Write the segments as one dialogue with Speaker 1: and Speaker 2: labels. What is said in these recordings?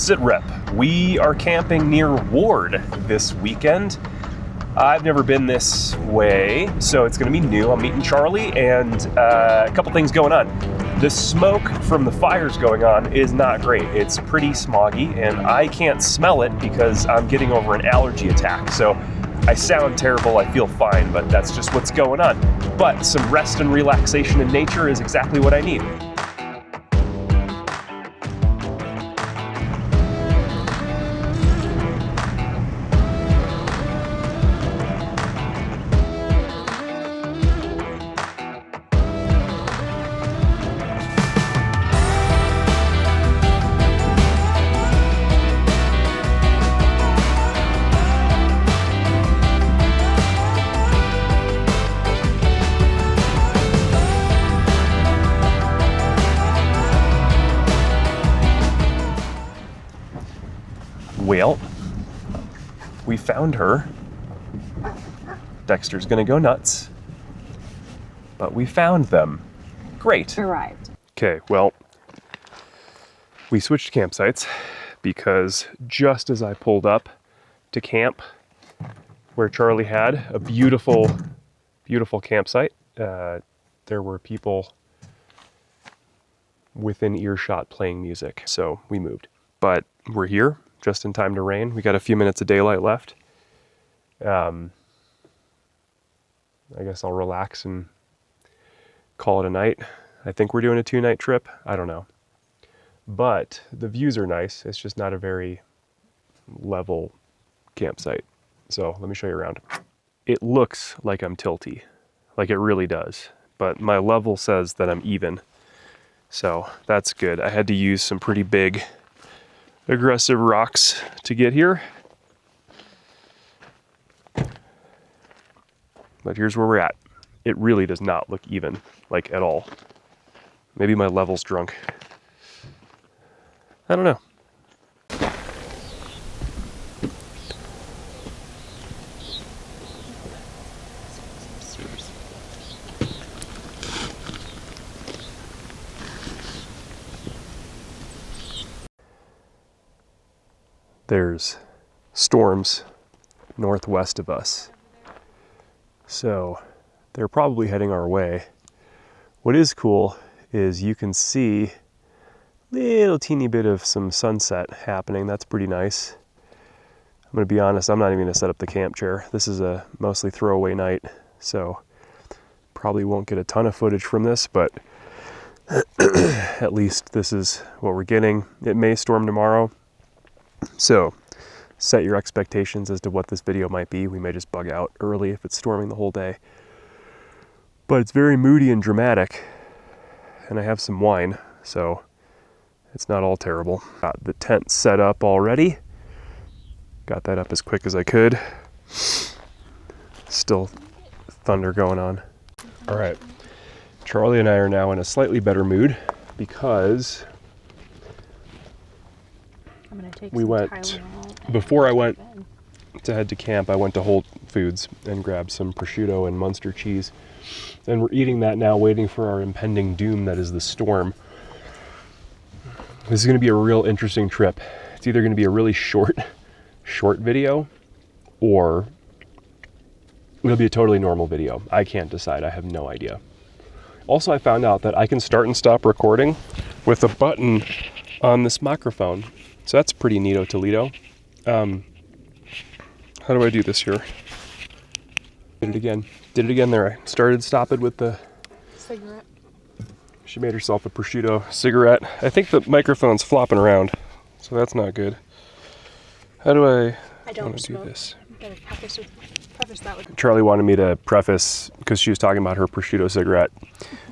Speaker 1: Sit rep. We are camping near Ward this weekend. I've never been this way, so it's gonna be new. I'm meeting Charlie and a couple things going on. The smoke from the fires going on is not great. It's pretty smoggy and I can't smell it because I'm getting over an allergy attack. So I sound terrible, I feel fine, but that's just what's going on. But some rest and relaxation in nature is exactly what I need. Well, we found her. Dexter's gonna go nuts, but we found them. Great.
Speaker 2: Arrived.
Speaker 1: Okay, well, we switched campsites because just as I pulled up to camp where Charlie had a beautiful, beautiful campsite, there were people within earshot playing music, so we moved. But we're here. Just in time to rain. We got a few minutes of daylight left. I guess I'll relax and call it a night. I think we're doing a 2-night trip. I don't know. But the views are nice. It's just not a very level campsite. So let me show you around. It looks like I'm tilty, like it really does. But my level says that I'm even. So that's good. I had to use some pretty big aggressive rocks to get here. But here's where we're at. It really does not look even, like at all. Maybe my level's drunk. I don't know. There's storms northwest of us, so they're probably heading our way. What is cool is you can see a little teeny bit of some sunset happening. That's pretty nice. I'm gonna be honest, I'm not even gonna set up the camp chair. This is a mostly throwaway night, so probably won't get a ton of footage from this, but at least this is what we're getting. It may storm tomorrow. So set your expectations as to what this video might be. We may just bug out early if it's storming the whole day. But it's very moody and dramatic. And I have some wine, so it's not all terrible. Got the tent set up already. Got that up as quick as I could. Still thunder going on. All right, Charlie and I are now in a slightly better mood because
Speaker 2: I'm gonna take
Speaker 1: we
Speaker 2: some
Speaker 1: went,
Speaker 2: Tylenol
Speaker 1: before I went to head to camp, I went to Whole Foods and grabbed some prosciutto and Munster cheese. And we're eating that now, waiting for our impending doom that is the storm. This is gonna be a real interesting trip. It's either gonna be a really short video, or it'll be a totally normal video. I can't decide, I have no idea. Also, I found out that I can start and stop recording with a button on this microphone. So that's pretty neato Toledo. How do I do this here? Did it again. Did it again there. I started, stop it with the
Speaker 2: cigarette.
Speaker 1: She made herself a prosciutto cigarette. I think the microphone's flopping around, so that's not good. How do I want to do this?
Speaker 2: Better preface that with...
Speaker 1: Charlie wanted me to preface, because she was talking about her prosciutto cigarette.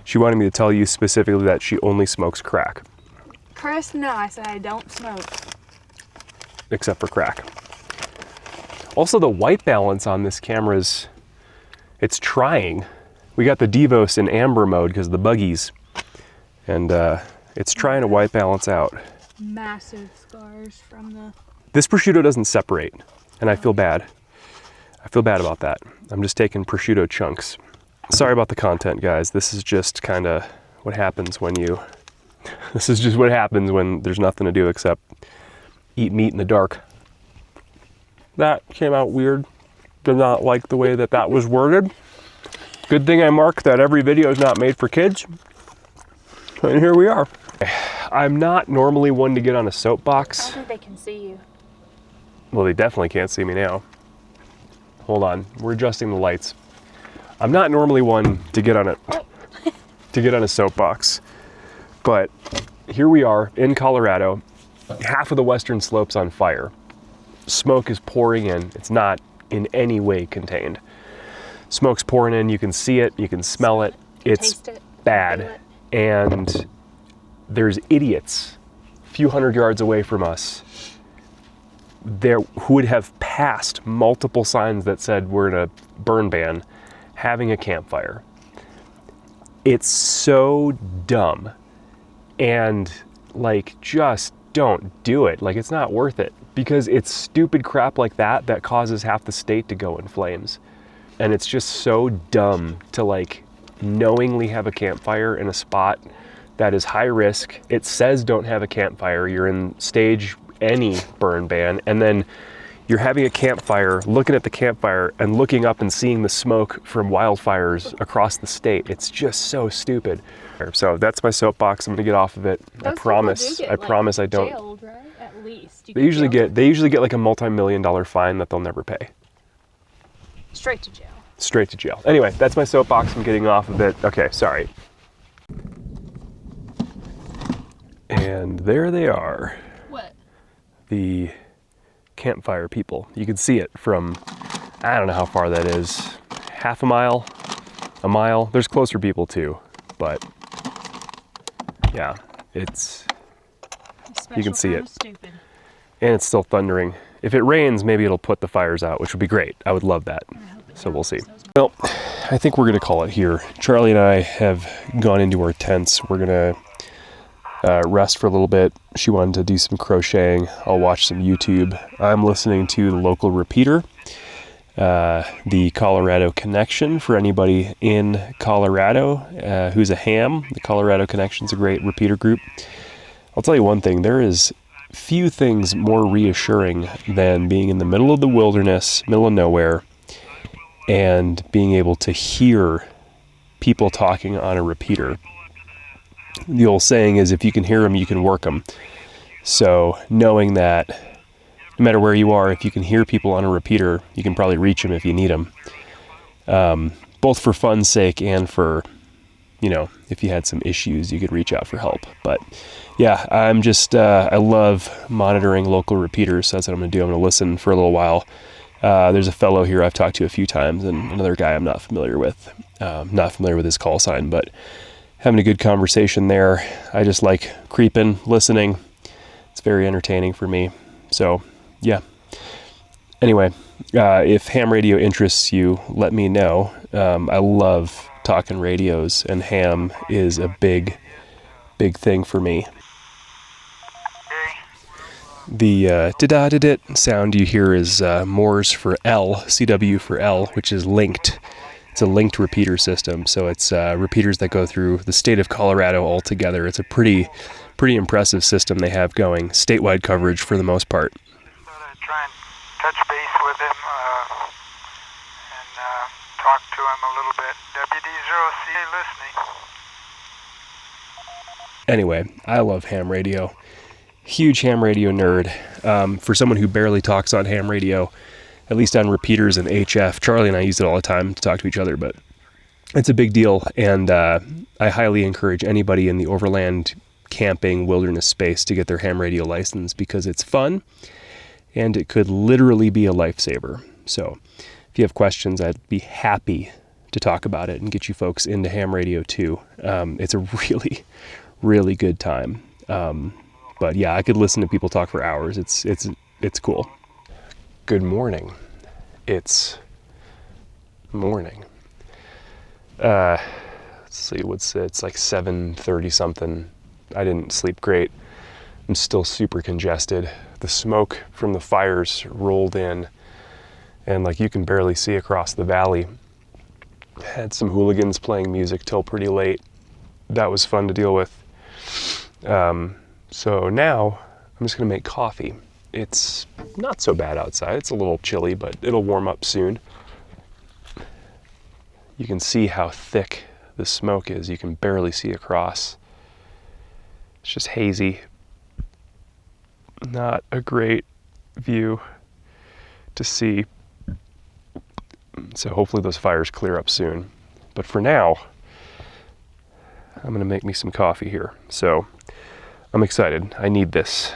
Speaker 1: She wanted me to tell you specifically that she only smokes crack.
Speaker 2: Chris, no, I said I don't smoke.
Speaker 1: Except for crack. Also, the white balance on this camera is, it's trying. We got the Devos in amber mode because of the buggies. And it's trying to white balance out.
Speaker 2: Massive scars from the...
Speaker 1: This prosciutto doesn't separate, and I feel bad. I feel bad about that. I'm just taking prosciutto chunks. Sorry about the content, guys. This is just kind of what happens when you... This is just what happens when there's nothing to do except eat meat in the dark. That came out weird. Did not like the way that that was worded. Good thing I marked that every video is not made for kids. And here we are. I'm not normally one to get on a
Speaker 2: I
Speaker 1: soapbox.
Speaker 2: don't think they can see you.
Speaker 1: Well, they definitely can't see me now. Hold on, we're adjusting the lights. I'm not normally one to get on a soapbox, but here we are in Colorado. Half of the western slope's on fire. Smoke is pouring in. It's not in any way contained. Smoke's pouring in. You can see it. You can smell it. It's
Speaker 2: Taste it.
Speaker 1: bad.
Speaker 2: Feel it.
Speaker 1: And there's idiots a few hundred yards away from us there who would have passed multiple signs that said we're in a burn ban having a campfire. It's so dumb. And like, just don't do it. Like, it's not worth it, because it's stupid crap like that that causes half the state to go in flames. And it's just so dumb to like knowingly have a campfire in a spot that is high risk. It says don't have a campfire. You're in stage any burn ban, and then you're having a campfire, looking at the campfire and looking up and seeing the smoke from wildfires across the state. It's just so stupid. So that's my soapbox. I'm gonna get off of it. I promise. I promise I don't.
Speaker 2: Jailed, right? At least.
Speaker 1: They usually get like a multi-million-dollar fine that they'll never pay.
Speaker 2: Straight to jail.
Speaker 1: Straight to jail. Anyway, that's my soapbox. I'm getting off of it. Okay, sorry. And there they are.
Speaker 2: What?
Speaker 1: The campfire people. You can see it from, I don't know how far that is. Half a mile? A mile? There's closer people too, but yeah, it's, you can see it.
Speaker 2: Stupid.
Speaker 1: And it's still thundering. If it rains, maybe it'll put the fires out, which would be great. I would love that. So we'll see. Well, I think we're gonna call it here. Charlie and I have gone into our tents. We're gonna rest for a little bit. She wanted to do some crocheting. I'll watch some YouTube. I'm listening to the local repeater, the Colorado Connection, for anybody in Colorado who's a ham. The Colorado Connection's a great repeater group. I'll tell you one thing, there is few things more reassuring than being in the middle of the wilderness, middle of nowhere, and being able to hear people talking on a repeater. The old saying is, if you can hear them, you can work them. So knowing that no matter where you are, if you can hear people on a repeater, you can probably reach them if you need them. Both for fun's sake and for, you know, if you had some issues, you could reach out for help. But yeah, I'm just, I love monitoring local repeaters. So that's what I'm going to do. I'm going to listen for a little while. There's a fellow here I've talked to a few times, and another guy I'm not familiar with. Not familiar with his call sign, but having a good conversation there. I just like creeping, listening. It's very entertaining for me. So yeah. Anyway, if ham radio interests you, let me know. I love talking radios, and ham is a big thing for me. The da-da-da-dit sound you hear is Morse for L, CW for L, which is linked. It's a linked repeater system, so it's repeaters that go through the state of Colorado altogether. It's a pretty impressive system they have going. Statewide coverage for the most part.
Speaker 3: Thought I'd try and touch base with him and talk to him a little bit. WD0C listening.
Speaker 1: Anyway, I love ham radio. Huge ham radio nerd. For someone who barely talks on ham radio, at least on repeaters and HF, Charlie and I use it all the time to talk to each other, but it's a big deal, and I highly encourage anybody in the overland camping wilderness space to get their ham radio license, because it's fun and it could literally be a lifesaver. So if you have questions, I'd be happy to talk about it and get you folks into ham radio too. It's a really good time. But yeah, I could listen to people talk for hours. It's cool. Good morning. It's morning. Let's see, it's like 7:30 something. I didn't sleep great. I'm still super congested. The smoke from the fires rolled in, and like you can barely see across the valley. Had some hooligans playing music till pretty late. That was fun to deal with. So now I'm just gonna make coffee. it's not so bad outside. It's a little chilly, but it'll warm up soon. You can see how thick the smoke is. You can barely see across. It's just hazy. Not a great view to see. So hopefully those fires clear up soon. But for now, I'm gonna make me some coffee here. So I'm excited. I need this.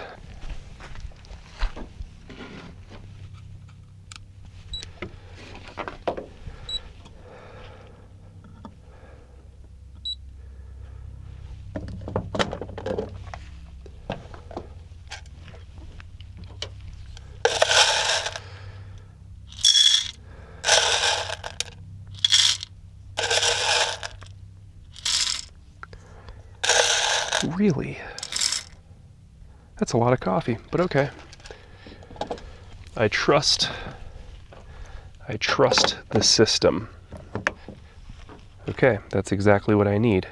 Speaker 1: Really? That's a lot of coffee, but okay. I trust the system. Okay, that's exactly what I need.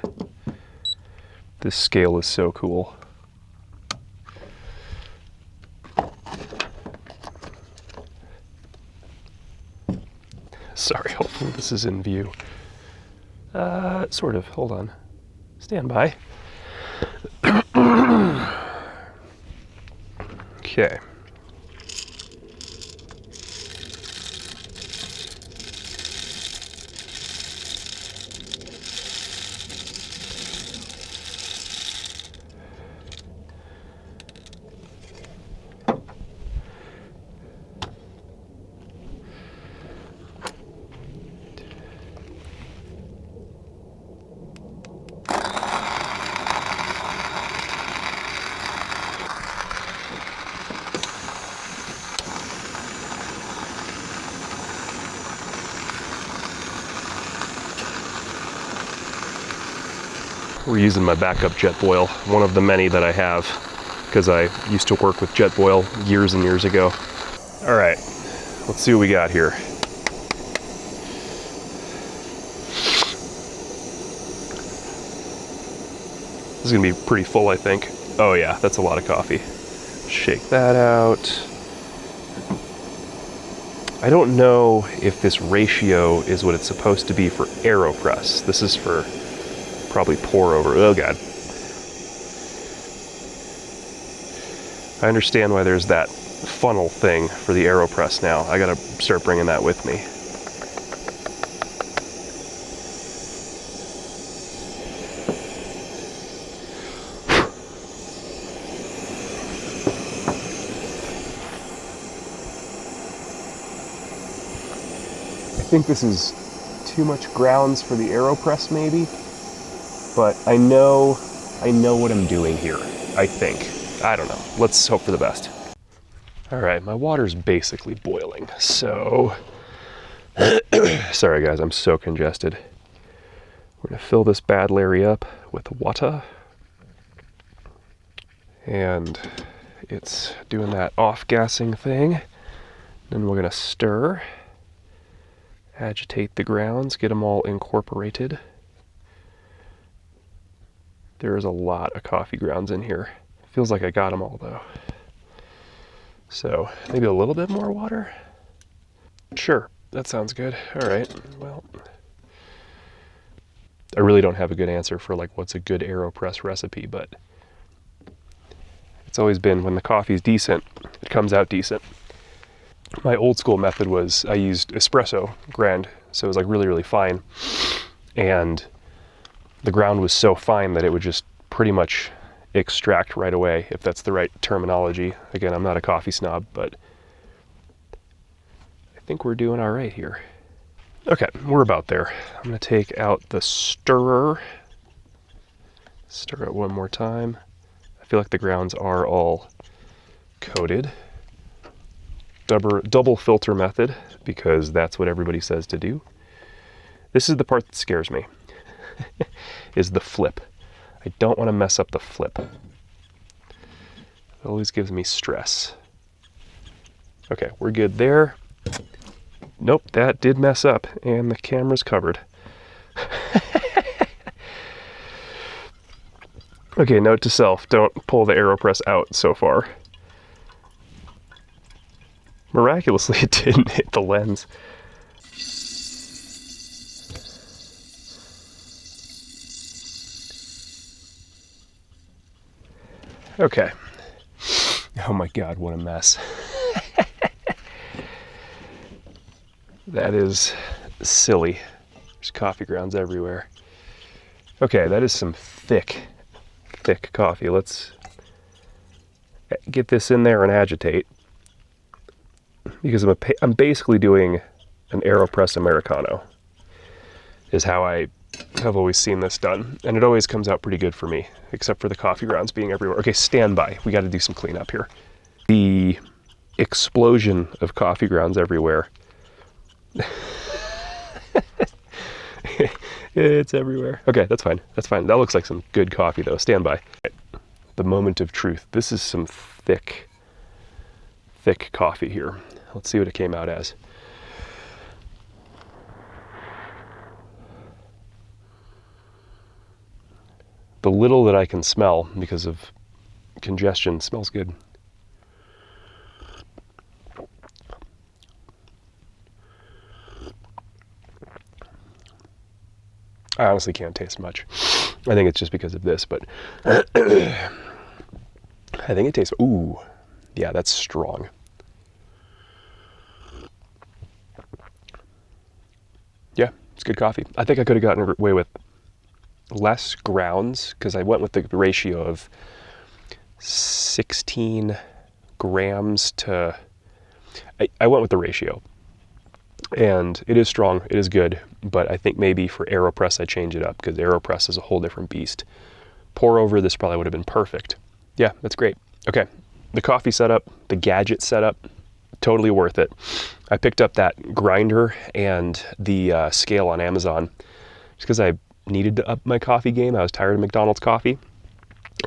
Speaker 1: This scale is so cool. Sorry, hopefully this is in view. Sort of, hold on. Stand by. Okay. We're using my backup Jetboil, one of the many that I have, because I used to work with Jetboil years and years ago. All right, let's see what we got here. This is gonna be pretty full, I think. Oh yeah, that's a lot of coffee. Shake that out. I don't know if this ratio is what it's supposed to be for Aeropress. This is for probably pour over. Oh God. I understand why there's that funnel thing for the Aeropress now. I gotta start bringing that with me. I think this is too much grounds for the Aeropress maybe, but I know what I'm doing here, I think. I don't know. Let's hope for the best. All right, my water's basically boiling, so... Sorry guys, I'm so congested. We're gonna fill this bad Larry up with water. And it's doing that off-gassing thing. Then we're gonna stir. Agitate the grounds, get them all incorporated. There's a lot of coffee grounds in here. Feels like I got them all though. So maybe a little bit more water? Sure, that sounds good. All right, well. I really don't have a good answer for like what's a good Aeropress recipe, but it's always been when the coffee's decent, it comes out decent. My old school method was I used espresso ground, so it was like really, really fine. And the ground was so fine that it would just pretty much extract right away, if that's the right terminology. Again, I'm not a coffee snob, but I think we're doing all right here. Okay, we're about there. I'm gonna take out the stirrer. Stir it one more time. I feel like the grounds are all coated. Double filter method, because that's what everybody says to do. This is the part that scares me, is the flip. I don't want to mess up the flip. It always gives me stress. Okay, we're good there. Nope, that did mess up, and the camera's covered. Okay, note to self, don't pull the Aeropress out so far. Miraculously, it didn't hit the lens. Okay. Oh my God, what a mess. That is silly. There's coffee grounds everywhere. Okay, that is some thick coffee. Let's get this in there and agitate. Because I'm basically doing an Aeropress Americano, is how I have always seen this done. And it always comes out pretty good for me, except for the coffee grounds being everywhere. Okay, stand by. We got to do some cleanup here. The explosion of coffee grounds everywhere. It's everywhere. Okay, that's fine. That's fine. That looks like some good coffee, though. Stand by. The moment of truth. This is some thick coffee here. Let's see what it came out as. The little that I can smell because of congestion smells good. I honestly can't taste much. I think it's just because of this, but I think it tastes, ooh, yeah, that's strong. Yeah, it's good coffee. I think I could have gotten away with less grounds because I went with the ratio of 16 grams to, I went with the ratio. And it is strong, it is good, but I think maybe for Aeropress I change it up because Aeropress is a whole different beast. Pour over, this probably would have been perfect. Yeah, that's great. Okay, the coffee setup, the gadget setup, totally worth it. I picked up that grinder and the scale on Amazon just because I needed to up my coffee game. I was tired of McDonald's coffee.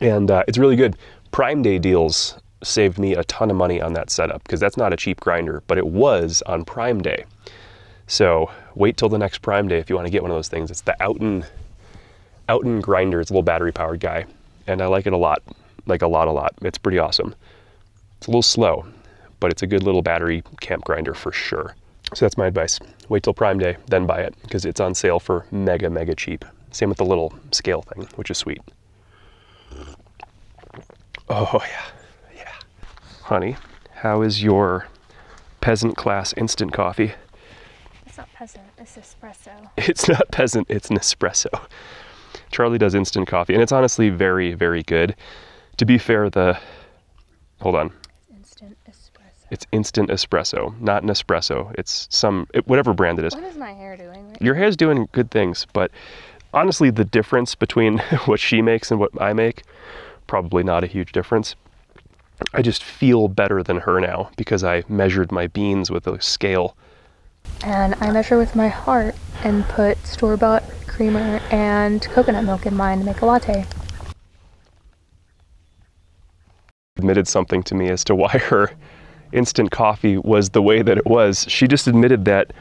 Speaker 1: And it's really good. Prime Day deals saved me a ton of money on that setup because that's not a cheap grinder, but it was on Prime Day. So wait till the next Prime Day if you want to get one of those things. It's the Outen grinder. It's a little battery powered guy. And I like it a lot. Like a lot. It's pretty awesome. It's a little slow, but it's a good little battery camp grinder for sure. So that's my advice. Wait till Prime Day, then buy it because it's on sale for mega cheap. Same with the little scale thing, which is sweet. Oh yeah. Honey, how is your peasant class instant coffee?
Speaker 2: It's not peasant, it's espresso.
Speaker 1: It's not peasant, it's Nespresso. Charlie does instant coffee, and it's honestly very, very good. To be fair, hold on.
Speaker 2: Instant espresso.
Speaker 1: It's instant espresso, not Nespresso. It's whatever brand it is.
Speaker 2: What is my hair doing right
Speaker 1: Your
Speaker 2: now?
Speaker 1: hair's doing good things, but honestly, the difference between what she makes and what I make, probably not a huge difference. I just feel better than her now because I measured my beans with a scale.
Speaker 2: And I measure with my heart and put store-bought creamer and coconut milk in mine to make a latte.
Speaker 1: Admitted something to me as to why her instant coffee was the way that it was. She just admitted that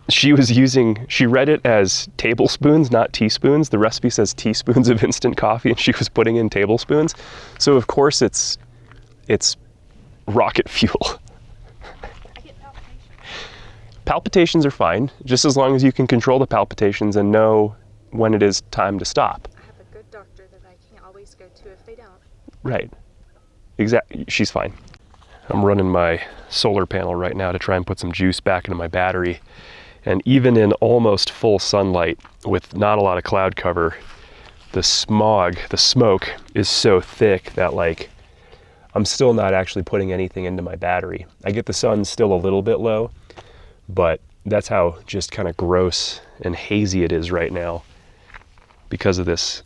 Speaker 1: she read it as tablespoons, not teaspoons. The recipe says teaspoons of instant coffee, and she was putting in tablespoons. So of course it's rocket fuel.
Speaker 2: I get palpitations.
Speaker 1: Palpitations are fine, just as long as you can control the palpitations and know when it is time to stop.
Speaker 2: I have a good doctor that I can't always go to if they don't.
Speaker 1: Right. Exactly. She's fine. I'm running my solar panel right now to try and put some juice back into my battery. And even in almost full sunlight with not a lot of cloud cover, the smoke is so thick that I'm still not actually putting anything into my battery. I get the sun still a little bit low, but that's how just kind of gross and hazy it is right now because of this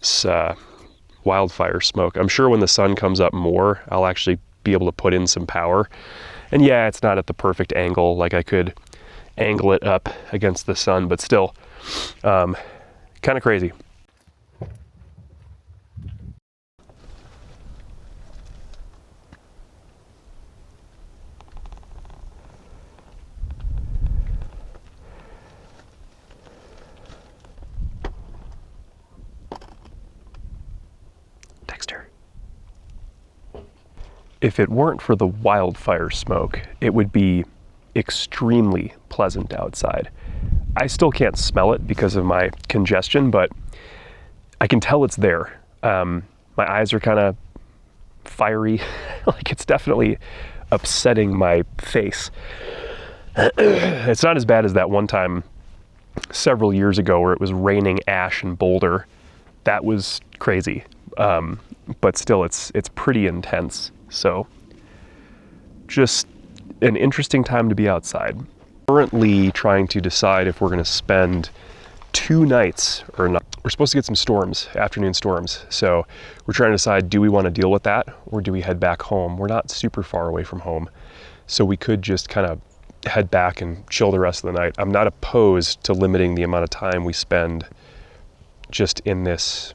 Speaker 1: wildfire smoke. I'm sure when the sun comes up more, I'll actually be able to put in some power. And yeah, it's not at the perfect angle. Like I could angle it up against the sun, but still kind of crazy. Dexter. if it weren't for the wildfire smoke, it would be extremely pleasant outside. I still can't smell it because of my congestion, but I can tell it's there. My eyes are kind of fiery, like it's definitely upsetting my face. It's not as bad as that one time several years ago where it was raining ash in Boulder. That was crazy, but still it's pretty intense. So just an interesting time to be outside. Currently trying to decide if we're going to spend 2 nights or not. We're supposed to get some storms, afternoon storms. So we're trying to decide, do we want to deal with that or do we head back home? We're not super far away from home, so we could just kind of head back and chill the rest of the night. I'm not opposed to limiting the amount of time we spend just in this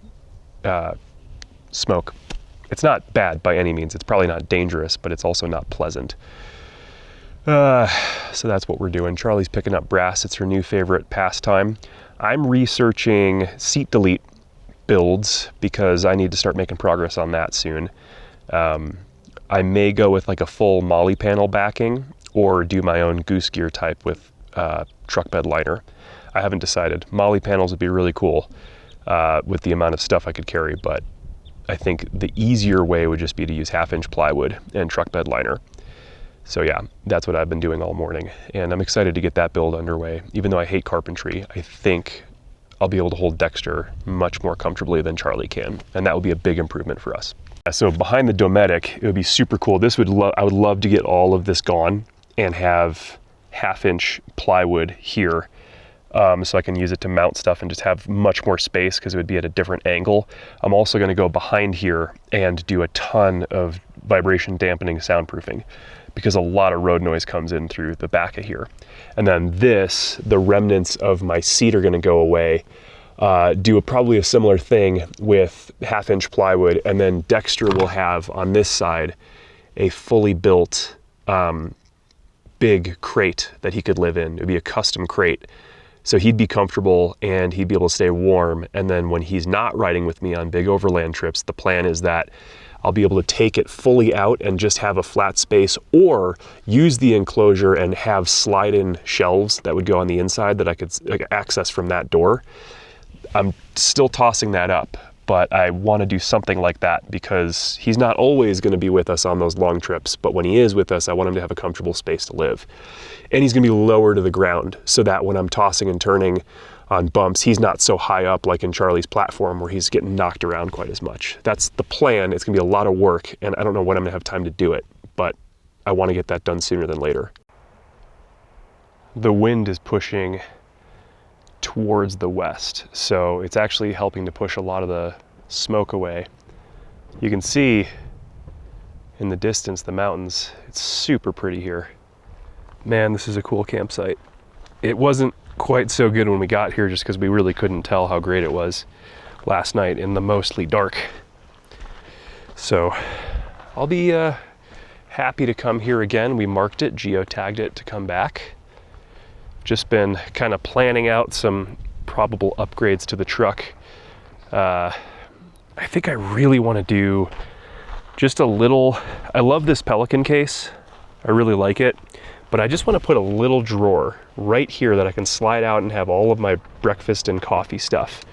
Speaker 1: smoke. It's not bad by any means. It's probably not dangerous, but it's also not pleasant. So that's what we're doing. Charlie's picking up brass. It's her new favorite pastime. I'm researching seat delete builds because I need to start making progress on that soon. I may go with like a full molly panel backing or do my own goose gear type with truck bed liner. I haven't decided. Molly panels would be really cool with the amount of stuff I could carry, but I think the easier way would just be to use 1/2-inch plywood and truck bed liner. So yeah, that's what I've been doing all morning, and I'm excited to get that build underway. Even though I hate carpentry, I think I'll be able to hold Dexter much more comfortably than Charlie can, and that will be a big improvement for us. So behind the Dometic, it would be super cool. I would love to get all of this gone and have 1/2-inch plywood here, so I can use it to mount stuff and just have much more space because it would be at a different angle. I'm also going to go behind here and do a ton of vibration dampening soundproofing, because a lot of road noise comes in through the back of here. And then the remnants of my seat are gonna go away. Do probably a similar thing with 1/2-inch plywood, and then Dexter will have on this side a fully built big crate that he could live in. It'd be a custom crate. So he'd be comfortable and he'd be able to stay warm. And then when he's not riding with me on big overland trips, the plan is that I'll be able to take it fully out and just have a flat space, or use the enclosure and have slide-in shelves that would go on the inside that I could access from that door. I'm still tossing that up, but I want to do something like that because he's not always going to be with us on those long trips, but when he is with us, I want him to have a comfortable space to live. And he's going to be lower to the ground so that when I'm tossing and turning on bumps, he's not so high up like in Charlie's platform where he's getting knocked around quite as much. That's the plan. It's gonna be a lot of work, and I don't know when I'm gonna have time to do it, but I wanna get that done sooner than later. The wind is pushing towards the west, so it's actually helping to push a lot of the smoke away. You can see in the distance the mountains. It's super pretty here. Man, this is a cool campsite. It wasn't quite so good when we got here just because we really couldn't tell how great it was last night in the mostly dark. So I'll be happy to come here again. We marked it, geotagged it to come back. Just been kind of planning out some probable upgrades to the truck. I think I really want to do just a little, I love this Pelican case. I really like it. But I just want to put a little drawer right here that I can slide out and have all of my breakfast and coffee stuff.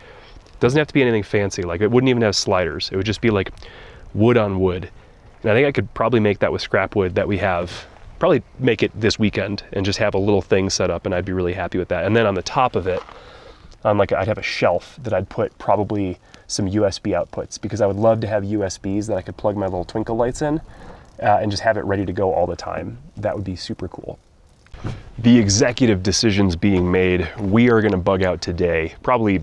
Speaker 1: Doesn't have to be anything fancy. Like, it wouldn't even have sliders. It would just be like wood on wood. And I think I could probably make that with scrap wood that we have. Probably make it this weekend and just have a little thing set up, and I'd be really happy with that. And then on the top of it, I'd have a shelf that I'd put probably some USB outputs, because I would love to have USBs that I could plug my little twinkle lights in. And just have it ready to go all the time. That would be super cool. The executive decisions being made, we are gonna bug out today, probably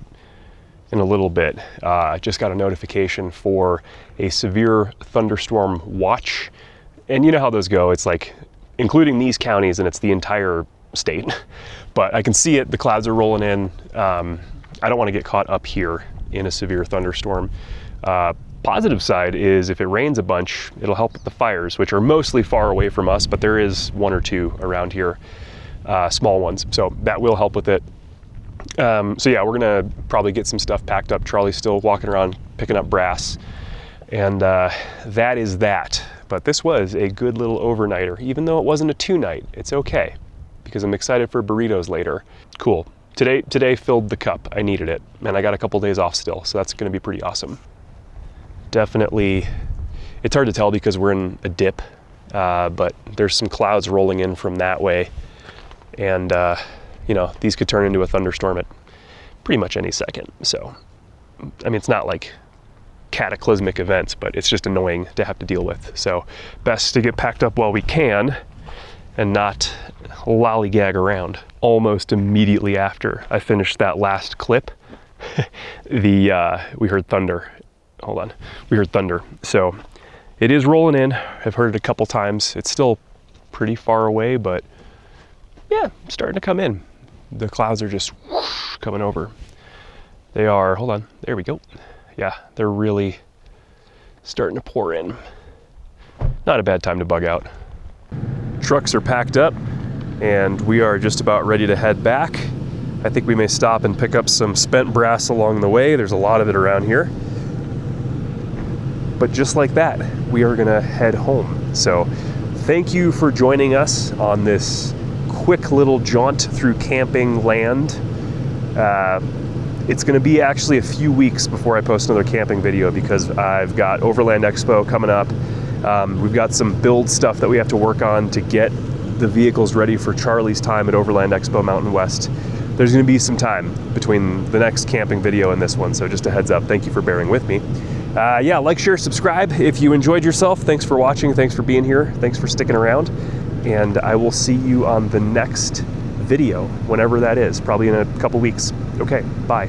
Speaker 1: in a little bit. I just got a notification for a severe thunderstorm watch. And you know how those go. It's like, including these counties, and it's the entire state. But I can see it, the clouds are rolling in. I don't wanna get caught up here in a severe thunderstorm. Positive side is if it rains a bunch, it'll help with the fires, which are mostly far away from us, but there is 1 or 2 around here, small ones. So that will help with it. So yeah, we're gonna probably get some stuff packed up. Charlie's still walking around picking up brass, and that is that. But this was a good little overnighter. Even though it wasn't a 2-night, it's okay, because I'm excited for burritos later. Cool. Today filled the cup. I needed it, and I got a couple days off still, so that's gonna be pretty awesome. Definitely, it's hard to tell because we're in a dip, but there's some clouds rolling in from that way, and you know, these could turn into a thunderstorm at pretty much any second. So, I mean, it's not like cataclysmic events, but it's just annoying to have to deal with. So best to get packed up while we can and not lollygag around. Almost immediately after I finished that last clip, we heard thunder. Hold on, we heard thunder. So it is rolling in. I've heard it a couple times. It's still pretty far away, but yeah, it's starting to come in. The clouds are just whoosh, coming over. They are, hold on, there we go. Yeah, they're really starting to pour in. Not a bad time to bug out. Trucks are packed up and we are just about ready to head back. I think we may stop and pick up some spent brass along the way. There's a lot of it around here. But just like that, we are gonna head home. So thank you for joining us on this quick little jaunt through camping land. It's gonna be actually a few weeks before I post another camping video because I've got Overland Expo coming up. We've got some build stuff that we have to work on to get the vehicles ready for Charlie's time at Overland Expo Mountain West. There's gonna be some time between the next camping video and this one, so just a heads up, thank you for bearing with me. Yeah, like, share, subscribe if you enjoyed yourself. Thanks for watching, thanks for being here, thanks for sticking around, and I will see you on the next video, whenever that is, probably in a couple weeks. Okay, bye.